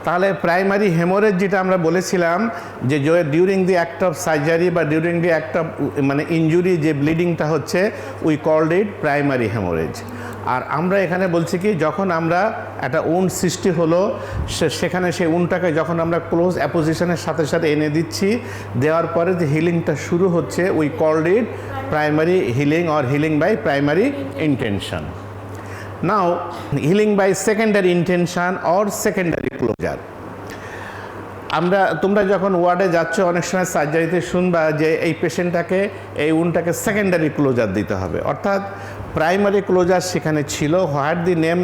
তাহলে primary haemorrhage যেটা আমরা বলেছিলাম যে during the act of surgery বা ডিউরিং দি অ্যাক্ট অফ মানে ইনজুরি যে ব্লিডিংটা হচ্ছে we called it primary haemorrhage. আর আমরা এখানে বলছি কি যখন আমরা একটা উন্ড সৃষ্টি হলো সেখানে সেই উন্ডটাকে যখন আমরা ক্লোজ অ্যাপোজিশনের সাথে সাথে এনে দিচ্ছি, দেওয়ার পরে যে হিলিংটা শুরু হচ্ছে we called it primary healing or healing by primary intention. Now healing by secondary intention or secondary closure. তোমরা যখন ওয়ার্ডে যাচ্ছ অনেক সময় সার্জারিতে শুনবা যে এই পেশেন্টটাকে এই উন্ডটাকে সেকেন্ডারি ক্লোজার দিতে হবে, অর্থাৎ প্রাইমারি ক্লোজার সেখানে ছিল, what the name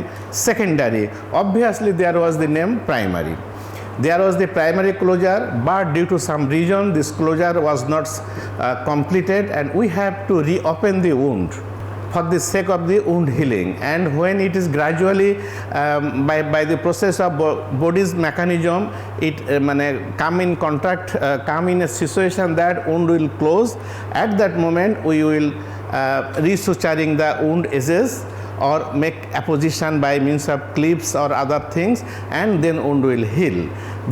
secondary, obviously there was the name primary. There was the primary closure, but due to some reason this closure was not completed and we have to reopen the wound for the sake of the wound healing. And when it is gradually by the process of body's mechanism, it come in contact, come in a situation that wound will close. At that moment we will resuturing the wound edges or make apposition by means of clips or other things, and then wound will heal.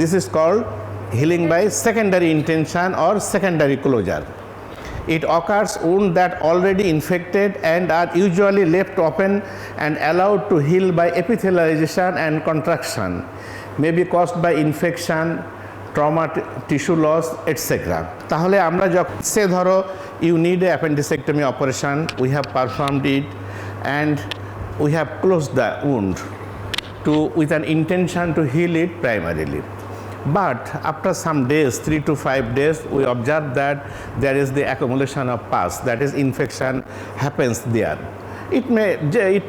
This is called healing by secondary intention or secondary closure. It occurs wound that already infected and are usually left open and allowed to heal by epithelialization and contraction, may be caused by infection, trauma, tissue loss, etc. তাহলে আমরা যখন সে ধরো you need a appendectomy operation, we have performed it and we have closed the wound with an intention to heal it primarily. But after some days, 3 to 5 days, we observe that there is the accumulation of pus, that is infection happens there. It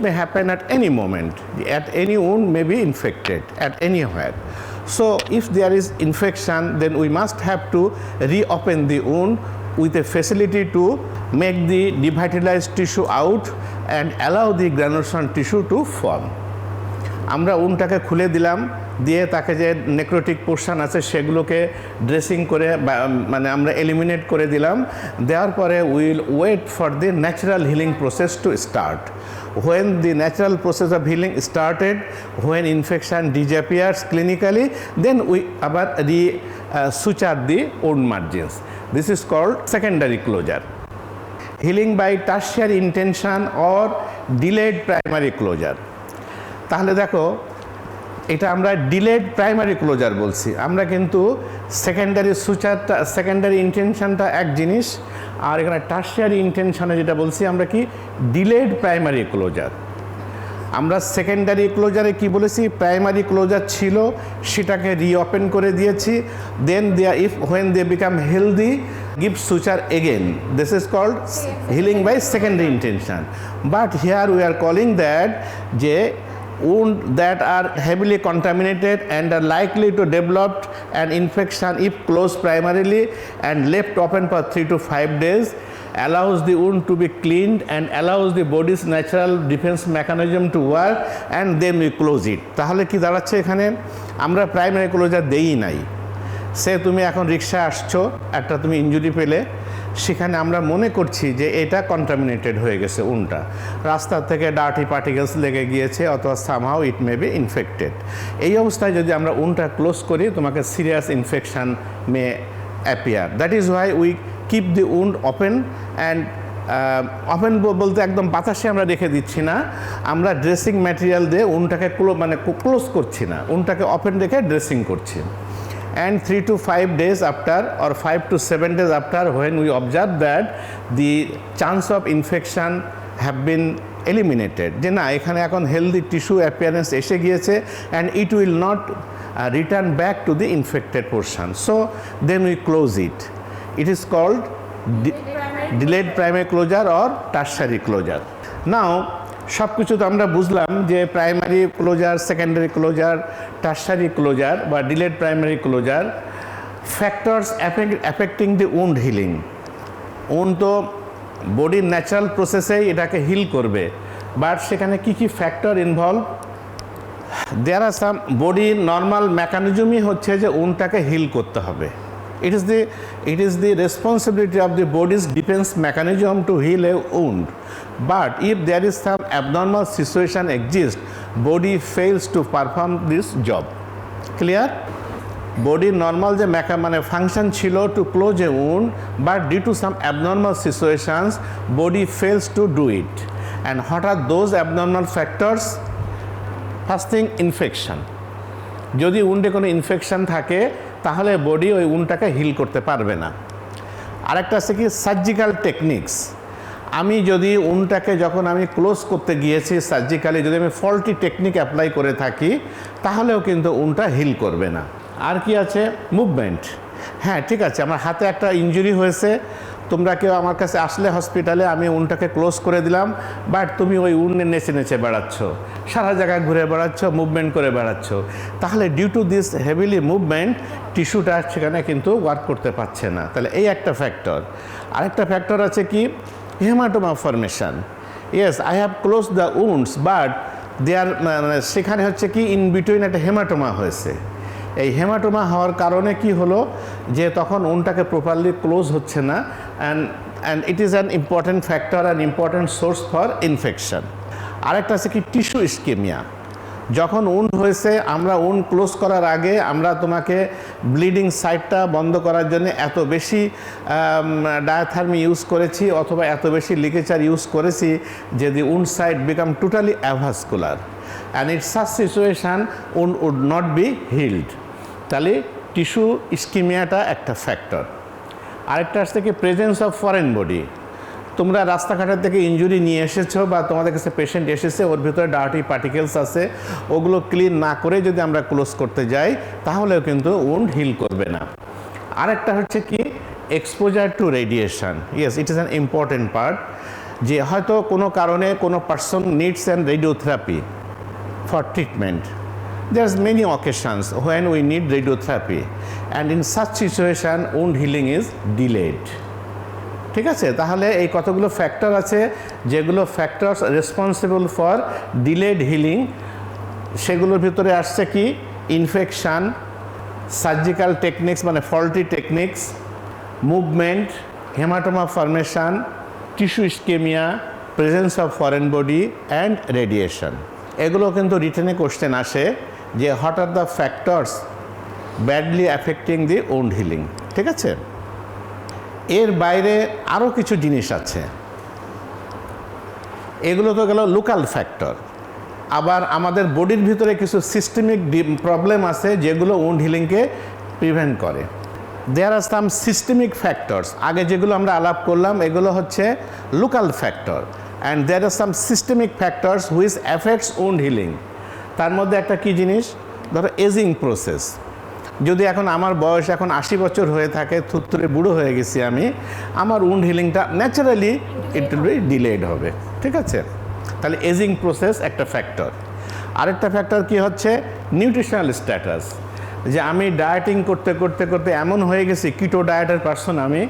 may happen at any moment, at any wound may be infected at anywhere. So if there is infection, then we must have to reopen the wound with a facility to make the devitalized tissue out and allow the granulation tissue to form. আমরা উন্ডটাকে খুলে দিলাম, দিয়ে তাকে যে necrotic portion আছে সেগুলোকে dressing করে আমরা এলিমিনেট করে দিলাম। দেওয়ার পরে will wait for the natural healing process to start. When the natural process of healing started, when infection disappears clinically, then we abar suture the wound margins. This is called secondary closure. Healing by tertiary intention or delayed primary closure. তাহলে দেখো এটা আমরা delayed primary closure বলছি, আমরা কিন্তু secondary সুচারটা secondary ইন্টেনশনটা এক জিনিস, আর এখানে টার্সিয়ারি ইন্টেনশনে যেটা বলছি আমরা কি ডিলেড প্রাইমারি ক্লোজার। আমরা সেকেন্ডারি ক্লোজারে কি বলেছি, প্রাইমারি ক্লোজার ছিল সেটাকে রিওপেন করে দিয়েছি, দেন when they become healthy give suture again. This is called healing by secondary intention. But here we are calling that যে wound that are heavily contaminated and are likely to develop an infection if closed primarily and left open for 3 to 5 days allows the wound to be cleaned and allows the body's natural defense mechanism to work and then we close it. তাহলে কি দাঁড়াচ্ছে এখানে, আমরা primary closure দেই নাই। সে তুমি এখন রিক্সায় আসছো, একটা তুমি ইনজুরি পেলে, সেখানে আমরা মনে করছি যে এটা কন্টামিনেটেড হয়ে গেছে উন্ডটা, রাস্তা থেকে ডার্টি পার্টিকেলস লেগে গিয়েছে অথবা somehow it may be infected. এই অবস্থায় যদি আমরা উন্ডটা ক্লোজ করি তোমাকে serious infection May appear. That is why we keep the wound open and open বলতে একদম বাতাসে আমরা রেখে দিচ্ছি না, আমরা ড্রেসিং ম্যাটেরিয়াল দিয়ে উন্ডটাকে ক্লোজ করছি না, উন্ডটাকে ওপেন রেখে ড্রেসিং করছি। And 3 to 5 days after or 5 to 7 days after, when we observe that the chance of infection have been eliminated, যে না এখানে এখন হেলদি টিস্যু অ্যাপিয়ারেন্স এসে গিয়েছে and it will not return back to the infected portion, so then we close it. It is called delayed primary closure or tertiary closure. Now সব কিছু তো আমরা বুঝলাম যে primary closure, secondary closure, tertiary closure বা delayed primary closure. Factors affecting the wound healing, wound তো বডির natural প্রসেসেই এটাকে হিল করবে, বাট সেখানে কি কি ফ্যাক্টর ইনভলভ, দেয়ার আর সাম বডির নর্মাল মেকানিজমই হচ্ছে যে উন্ডটাকে হিল করতে হবে। It is the responsibility of the body's defense mechanism to heal a wound. But if there is some abnormal situation exists, body fails to perform this job. Clear? বডির normal যে মানে function ছিল to close a wound, but due to some abnormal situations body fails to do it. And what are those abnormal factors? First thing, infection. যদি উন্ডে কোনো infection থাকে তাহলে body ওই উন্ডটাকে হিল করতে পারবে না। আরেকটা আছে কি সার্জিক্যাল টেকনিক্স। আমি যদি উন্ডটাকে যখন আমি ক্লোজ করতে গিয়েছি সার্জিক্যালি, যদি আমি ফল্টি টেকনিক অ্যাপ্লাই করে থাকি তাহলেও কিন্তু উন্ডটা হিল করবে না। আর কি আছে? মুভমেন্ট। হ্যাঁ ঠিক আছে, আমার হাতে একটা ইনজুরি হয়েছে, তোমরা কেউ আমার কাছে আসলে হসপিটালে, আমি উন্ডটাকে ক্লোজ করে দিলাম, বাট তুমি ওই উন্ডে নেচে নেচে বেড়াচ্ছ, সারা জায়গায় ঘুরে বেড়াচ্ছ, মুভমেন্ট করে বেড়াচ্ছ, তাহলে due to this heavily movement টিস্যুটা সেখানে কিন্তু ওয়ার্ক করতে পারছে না। তাহলে এই একটা ফ্যাক্টর। আরেকটা ফ্যাক্টর আছে কি? Haematoma formation. Yes, I have close the wounds, but সেখানে হচ্ছে কি ইন বিটুইন একটা হেমাটোমা হয়েছে। এই হেমাটোমা হওয়ার কারণে কি হলো যে তখন উন্ডটাকে প্রপারলি ক্লোজ হচ্ছে না, and it is an important factor and important source for infection. আরেকটা আছে কি টিস্যু ইস্কেমিয়া। যখন উন্ড হয়েছে, আমরা উন্ড ক্লোজ করার আগে আমরা তোমাকে ব্লিডিং সাইডটা বন্ধ করার জন্য এত বেশি ডায়াথার্মি ইউজ করেছি অথবা এত বেশি লিগেচার ইউজ করেছি যে the wound side become totally avascular, and it such situation wound would not be healed. তাহলে টিস্যু ইস্কিমিয়াটা একটা ফ্যাক্টর। আরেকটা আসছে কি প্রেজেন্স অফ ফরেন বডি। তোমরা রাস্তাঘাটের থেকে ইনজুরি নিয়ে এসেছো বা তোমাদের কাছে পেশেন্ট এসেছে, ওর ভিতরে ডার্টি পার্টিকেলস আছে, ওগুলো ক্লিন না করে যদি আমরা ক্লোজ করতে যাই তাহলেও কিন্তু উন্ড হিল করবে না। আরেকটা হচ্ছে কি exposure two radiation. Yes, it is an important part, যে হয়তো কোনো কারণে কোনো person needs an radiotherapy for treatment. There's many occasions when we need radiotherapy, and in such situation wound healing is delayed. ঠিক আছে, তাহলে এই কতগুলো ফ্যাক্টর আছে যেগুলো factors responsible for delayed healing. সেগুলোর ভিতরে আসছে কি ইনফেকশান, সার্জিক্যাল টেকনিক্স মানে faulty techniques, movement, haematoma formation, tissue ischaemia, presence of foreign body and radiation. এগুলো কিন্তু রিটেনে কোশ্চেন আসে যে what are the factors badly affecting the wound healing. ঠিক আছে, এর বাইরে আরও কিছু জিনিস আছে, এগুলো তো গেল লোকাল ফ্যাক্টর। আবার আমাদের বডির ভিতরে কিছু সিস্টেমিক প্রবলেম আছে যেগুলো উন্ড হিলিংকে প্রিভেন্ট করে। There are some systemic factors. আগে যেগুলো আমরা আলাপ করলাম এগুলো হচ্ছে local factor, and there are some systemic factors which affects wound healing. তার মধ্যে একটা কি জিনিস, ধরো এজিং প্রসেস। যদি এখন আমার বয়স এখন 80 বছর হয়ে থাকে, থুতথুরে বুড়ো হয়ে গেছি আমি, আমার উন্ড হিলিংটা naturally it will be delayed হবে। ঠিক আছে, তাহলে এজিং প্রসেস একটা ফ্যাক্টর। আরেকটা ফ্যাক্টর কি হচ্ছে নিউট্রিশনাল স্ট্যাটাস, যে আমি ডায়েটিং করতে করতে করতে এমন হয়ে গেছি কিটো ডায়েটের পারসন আমি,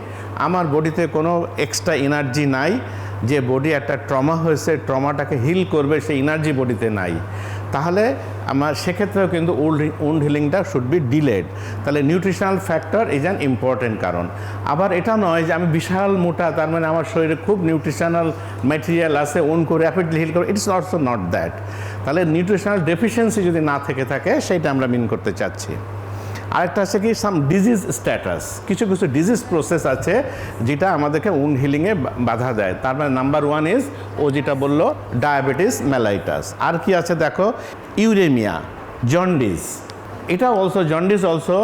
আমার বডিতে কোনো এক্সট্রা এনার্জি নাই, যে বডি একটা ট্রমা হয়েছে, ট্রমাটাকে হিল করবে সেই এনার্জি বডিতে নাই, তাহলে আমার সেক্ষেত্রেও কিন্তু উন্ড হিলিংটা শুড বি ডিলেড। তাহলে nutritional factor is an important কারণ। আবার এটা নয় যে আমি বিশাল মোটা, তার মানে আমার শরীরে খুব নিউট্রিশনাল ম্যাটেরিয়াল আছে, উন্ড করে র্যাপিডলি হিল করে, ইটস অলসো নট দ্যাট। তাহলে নিউট্রিশনাল ডেফিসিয়েন্সি যদি না থেকে থাকে সেইটা আমরা মিন করতে চাচ্ছি। আরেকটা আছে কি সাম ডিজিজ স্ট্যাটাস, কিছু কিছু ডিজিজ প্রসেস আছে যেটা আমাদেরকে উন্ড হিলিংয়ে বাধা দেয়। তার মানে নাম্বার 1 ইজ ও যেটা বললো ডায়াবেটিস মেলাইটাস। আর কি আছে দেখো, ইউরেমিয়া, জন্ডিস, এটা also jaundice also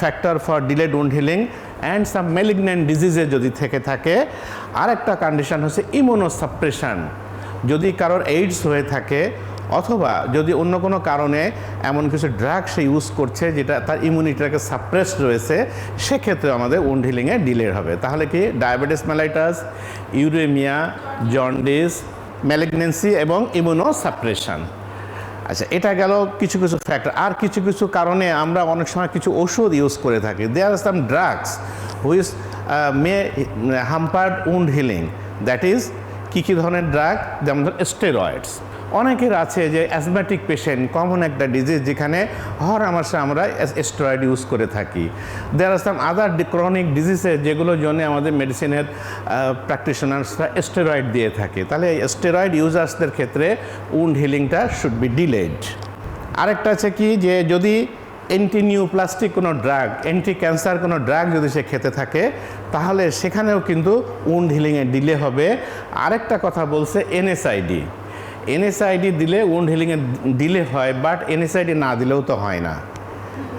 factor for delayed wound healing. And some malignant ডিজিজে যদি থেকে থাকে। আর একটা কন্ডিশন হচ্ছে ইমিউনোসাপ্রেশন, যদি কারোর এইডস হয়ে থাকে অথবা যদি অন্য কোনো কারণে এমন কিছু ড্রাগ সে ইউজ করছে যেটা তার ইমিউনিটিটাকে সাপ্রেস রয়েছে, সেক্ষেত্রে আমাদের উন্ড হিলিংয়ে ডিলে হবে। তাহলে কি diabetes mellitus, uraemia, jaundice, malignancy এবং ইমিউনোসাপ্রেশন। আচ্ছা, এটা গেল কিছু কিছু ফ্যাক্টর। আর কিছু কিছু কারণে আমরা অনেক সময় কিছু ওষুধ ইউজ করে থাকি। There are some drugs which may hamper wound healing. That is কী কী ধরনের ড্রাগ, যেমন ধর স্টেরয়েডস। অনেকের আছে যে অ্যাজমেটিক পেশেন্ট, কমন একটা ডিজিজ যেখানে হরহামেশা আমরা স্টেরয়েড ইউজ করে থাকি। There are some other chronic diseases যেগুলোর জন্য আমাদের মেডিসিনের প্র্যাকটিশনার্সরা স্টেরয়েড দিয়ে থাকে। তাহলে এই স্টেরয়েড ইউজার্সদের ক্ষেত্রে উন্ড হিলিংটা শুড বি ডিলেড। আরেকটা আছে কি যে যদি অ্যান্টি নিউপ্লাস্টিক কোনো ড্রাগ, অ্যান্টি ক্যান্সার কোনো ড্রাগ যদি সে খেতে থাকে তাহলে সেখানেও কিন্তু উন্ড হিলিংয়ে ডিলে হবে। আরেকটা কথা বলছে এনএসআইডি, এনএসআইডি দিলে উন্ড হিলিংয়ে ডিলে হয়, বাট এনএসআইডি না দিলেও তো হয় না,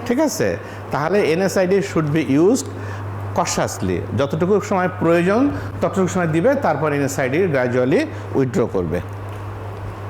ঠিক আছে? তাহলে NSAID should be used cautiously, যতটুকু সময় প্রয়োজন ততটুকু সময় দিবে, তারপর এনএসআইডি গ্র্যাজুয়ালি উইথড্র করবে।